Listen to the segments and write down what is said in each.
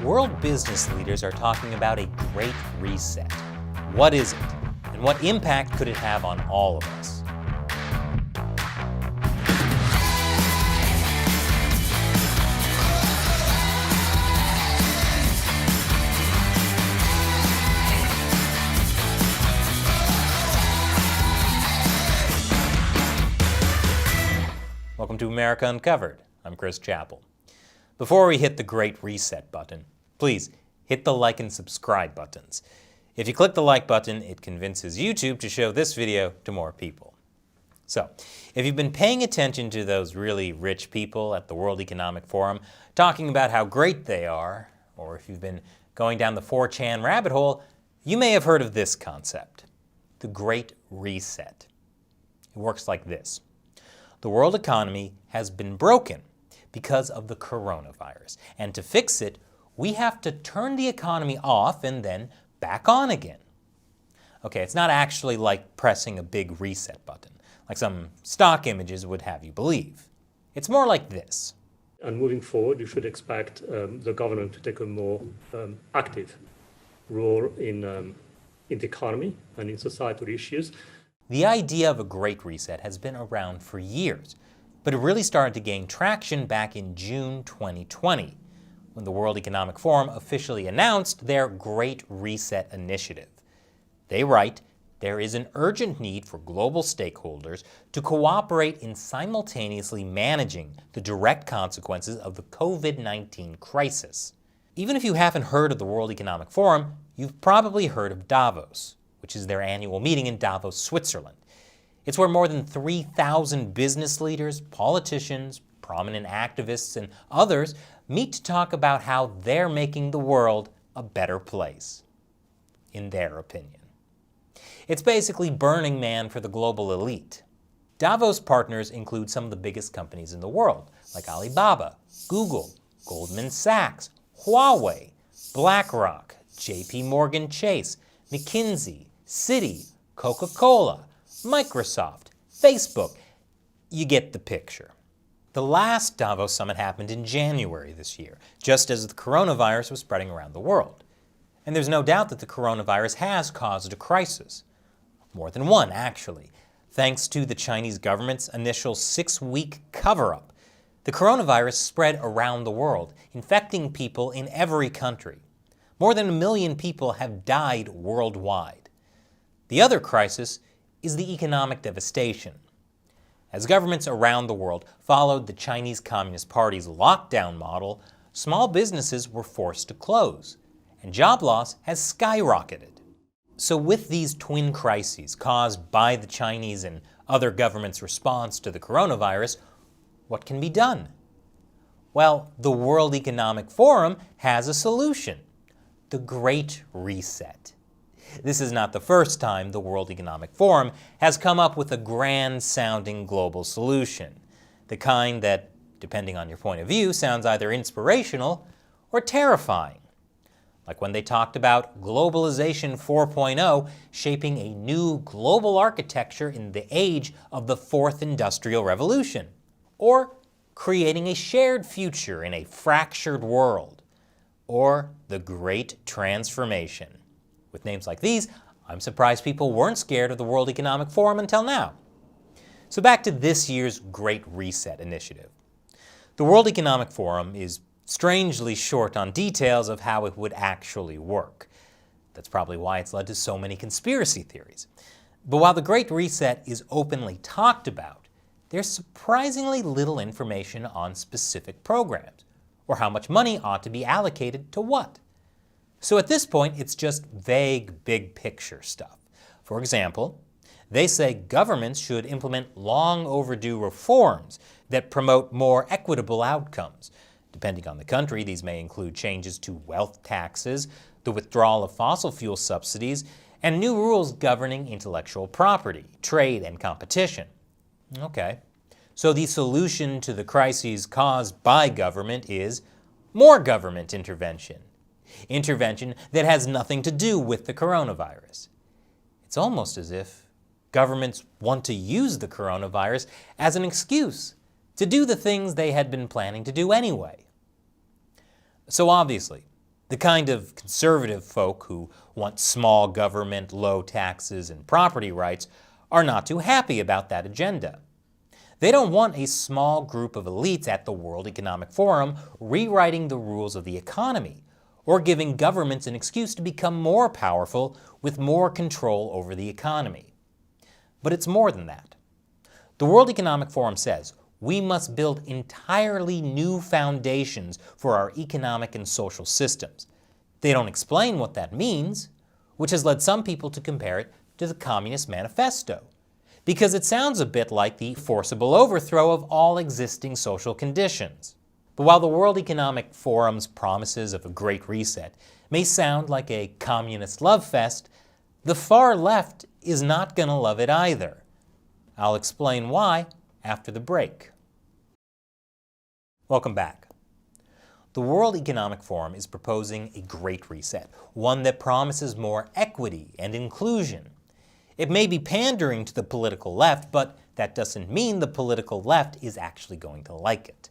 World business leaders are talking about a great reset. What is it? And what impact could it have on all of us? Welcome to America Uncovered. I'm Chris Chappell. Before we hit the Great Reset button, please hit the like and subscribe buttons. If you click the like button, it convinces YouTube to show this video to more people. So, if you've been paying attention to those really rich people at the World Economic Forum talking about how great they are, or if you've been going down the 4chan rabbit hole, you may have heard of this concept, the Great Reset. It works like this. The world economy has been broken because of the coronavirus. And to fix it, we have to turn the economy off and then back on again. Okay, it's not actually like pressing a big reset button, like some stock images would have you believe. It's more like this. And moving forward, you should expect the government to take a more active role in the economy and in societal issues. The idea of a Great Reset has been around for years, but it really started to gain traction back in June 2020, when the World Economic Forum officially announced their Great Reset initiative. They write, there is an urgent need for global stakeholders to cooperate in simultaneously managing the direct consequences of the COVID-19 crisis. Even if you haven't heard of the World Economic Forum, you've probably heard of Davos, which is their annual meeting in Davos, Switzerland. It's where more than 3,000 business leaders, politicians, prominent activists, and others meet to talk about how they're making the world a better place, in their opinion. It's basically Burning Man for the global elite. Davos partners include some of the biggest companies in the world, like Alibaba, Google, Goldman Sachs, Huawei, BlackRock, JP Morgan Chase, McKinsey, Citi, Coca-Cola, Microsoft, Facebook. You get the picture. The last Davos summit happened in January this year, just as the coronavirus was spreading around the world. And there's no doubt that the coronavirus has caused a crisis. More than one, actually. Thanks to the Chinese government's initial 6-week cover-up, the coronavirus spread around the world, infecting people in every country. More than 1 million people have died worldwide. The other crisis is the economic devastation. As governments around the world followed the Chinese Communist Party's lockdown model, small businesses were forced to close, and job loss has skyrocketed. So with these twin crises caused by the Chinese and other governments' response to the coronavirus, what can be done? Well, the World Economic Forum has a solution. The Great Reset. This is not the first time the World Economic Forum has come up with a grand-sounding global solution, the kind that, depending on your point of view, sounds either inspirational or terrifying. Like when they talked about globalization 4.0 shaping a new global architecture in the age of the Fourth Industrial Revolution, or creating a shared future in a fractured world, or the Great Transformation. With names like these, I'm surprised people weren't scared of the World Economic Forum until now. So back to this year's Great Reset initiative. The World Economic Forum is strangely short on details of how it would actually work. That's probably why it's led to so many conspiracy theories. But while the Great Reset is openly talked about, there's surprisingly little information on specific programs, or how much money ought to be allocated to what. So at this point, it's just vague, big picture stuff. For example, they say governments should implement long overdue reforms that promote more equitable outcomes. Depending on the country, these may include changes to wealth taxes, the withdrawal of fossil fuel subsidies, and new rules governing intellectual property, trade, and competition. Okay, so the solution to the crises caused by government is more government intervention. Intervention that has nothing to do with the coronavirus. It's almost as if governments want to use the coronavirus as an excuse to do the things they had been planning to do anyway. So obviously, The kind of conservative folk who want small government, low taxes, and property rights are not too happy about that agenda. They don't want a small group of elites at the World Economic Forum rewriting the rules of the economy or giving governments an excuse to become more powerful with more control over the economy. But it's more than that. The World Economic Forum says we must build entirely new foundations for our economic and social systems. They don't explain what that means, which has led some people to compare it to the Communist Manifesto, because it sounds a bit like the forcible overthrow of all existing social conditions. But while the World Economic Forum's promises of a Great Reset may sound like a communist love fest, the far left is not going to love it either. I'll explain why after the break. Welcome back. The World Economic Forum is proposing a Great Reset, one that promises more equity and inclusion. It may be pandering to the political left, but that doesn't mean the political left is actually going to like it.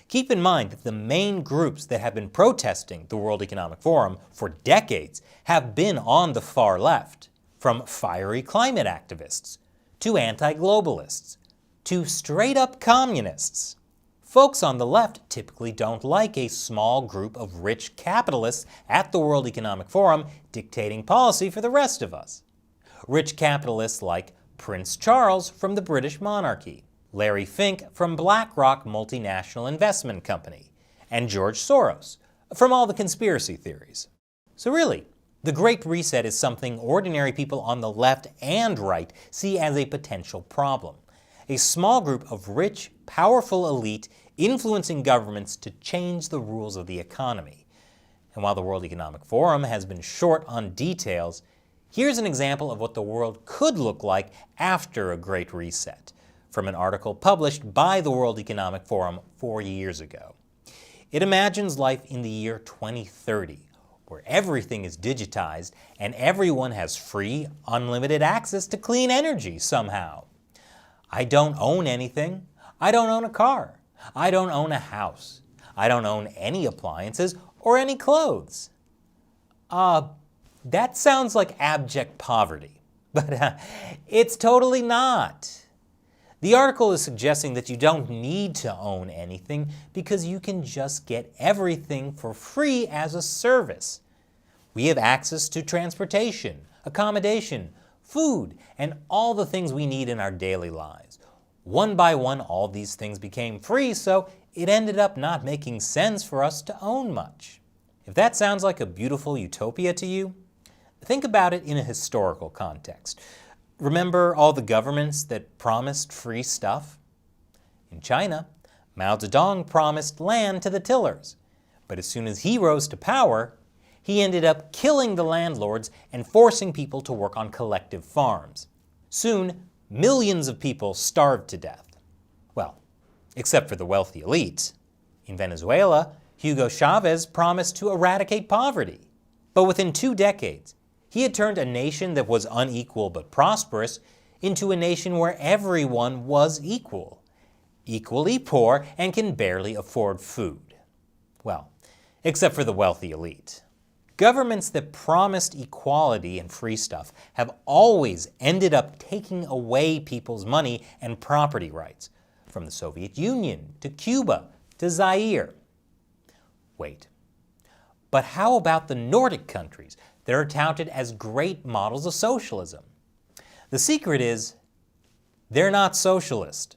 Keep in mind that the main groups that have been protesting the World Economic Forum for decades have been on the far left, from fiery climate activists, to anti-globalists, to straight-up communists. Folks on the left typically don't like a small group of rich capitalists at the World Economic Forum dictating policy for the rest of us. Rich capitalists like Prince Charles from the British monarchy, Larry Fink from BlackRock Multinational Investment Company, and George Soros from all the conspiracy theories. So really, the Great Reset is something ordinary people on the left and right see as a potential problem. A small group of rich, powerful elite influencing governments to change the rules of the economy. And while the World Economic Forum has been short on details, here's an example of what the world could look like after a Great Reset, from an article published by the World Economic Forum 4 years ago. It imagines life in the year 2030, where everything is digitized and everyone has free, unlimited access to clean energy somehow. I don't own anything. I don't own a car. I don't own a house. I don't own any appliances or any clothes. That sounds like abject poverty, but it's totally not. The article is suggesting that you don't need to own anything because you can just get everything for free as a service. We have access to transportation, accommodation, food, and all the things we need in our daily lives. One by one, all these things became free, so it ended up not making sense for us to own much. If that sounds like a beautiful utopia to you, think about it in a historical context. Remember all the governments that promised free stuff? In China, Mao Zedong promised land to the tillers, but as soon as he rose to power, he ended up killing the landlords and forcing people to work on collective farms. Soon, millions of people starved to death. Well, except for the wealthy elite. In Venezuela, Hugo Chavez promised to eradicate poverty, but within 2 decades, he had turned a nation that was unequal but prosperous into a nation where everyone was equal, equally poor, and can barely afford food. Well, except for the wealthy elite. Governments that promised equality and free stuff have always ended up taking away people's money and property rights, from the Soviet Union to Cuba to Zaire. Wait, but how about the Nordic countries that are touted as great models of socialism? The secret is, they're not socialist.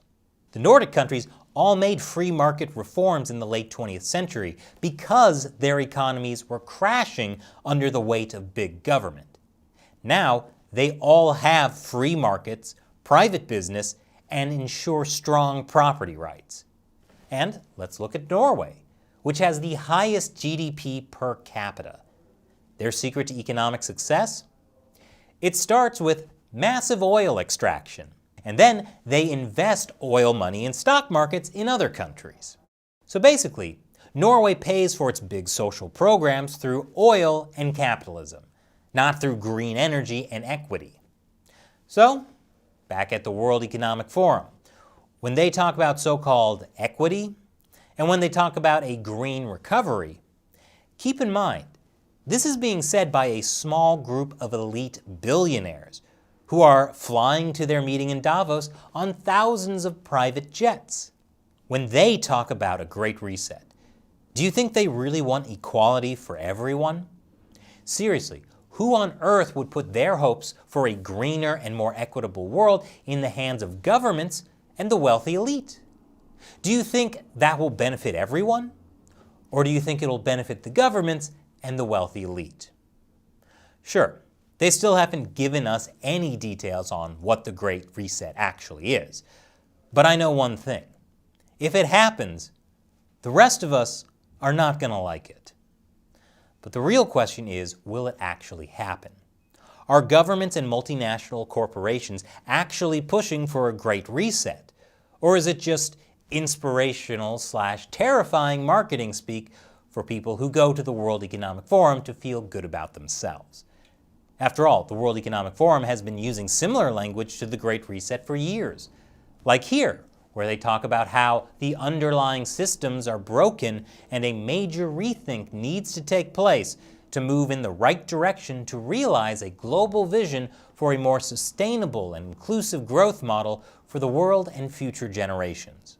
The Nordic countries all made free market reforms in the late 20th century because their economies were crashing under the weight of big government. Now, they all have free markets, private business, and ensure strong property rights. And let's look at Norway, which has the highest GDP per capita. Their secret to economic success? It starts with massive oil extraction, and then they invest oil money in stock markets in other countries. So basically, Norway pays for its big social programs through oil and capitalism, not through green energy and equity. So, back at the World Economic Forum, when they talk about so-called equity, and when they talk about a green recovery, keep in mind This is being said by a small group of elite billionaires who are flying to their meeting in Davos on thousands of private jets. When they talk about a Great Reset, do you think they really want equality for everyone? Seriously, who on earth would put their hopes for a greener and more equitable world in the hands of governments and the wealthy elite? Do you think that will benefit everyone? Or do you think it'll benefit the governments and the wealthy elite? Sure, they still haven't given us any details on what the Great Reset actually is. But I know one thing. If it happens, the rest of us are not going to like it. But the real question is, will it actually happen? Are governments and multinational corporations actually pushing for a Great Reset? Or is it just inspirational/terrifying marketing speak for people who go to the World Economic Forum to feel good about themselves? After all, the World Economic Forum has been using similar language to the Great Reset for years. Like here, where they talk about how the underlying systems are broken and a major rethink needs to take place to move in the right direction to realize a global vision for a more sustainable and inclusive growth model for the world and future generations.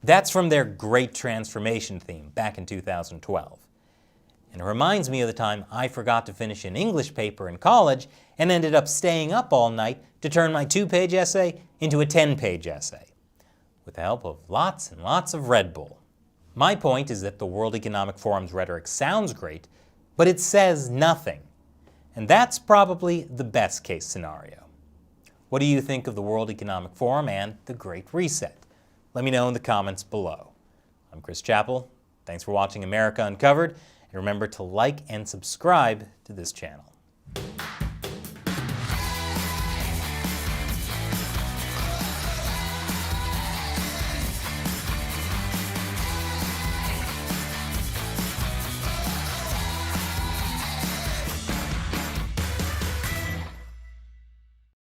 That's from their Great Transformation theme back in 2012. And it reminds me of the time I forgot to finish an English paper in college and ended up staying up all night to turn my 2-page essay into a 10-page essay, with the help of lots and lots of Red Bull. My point is that the World Economic Forum's rhetoric sounds great, but it says nothing. And that's probably the best case scenario. What do you think of the World Economic Forum and the Great Reset? Let me know in the comments below. I'm Chris Chappell. Thanks for watching America Uncovered, and remember to like and subscribe to this channel.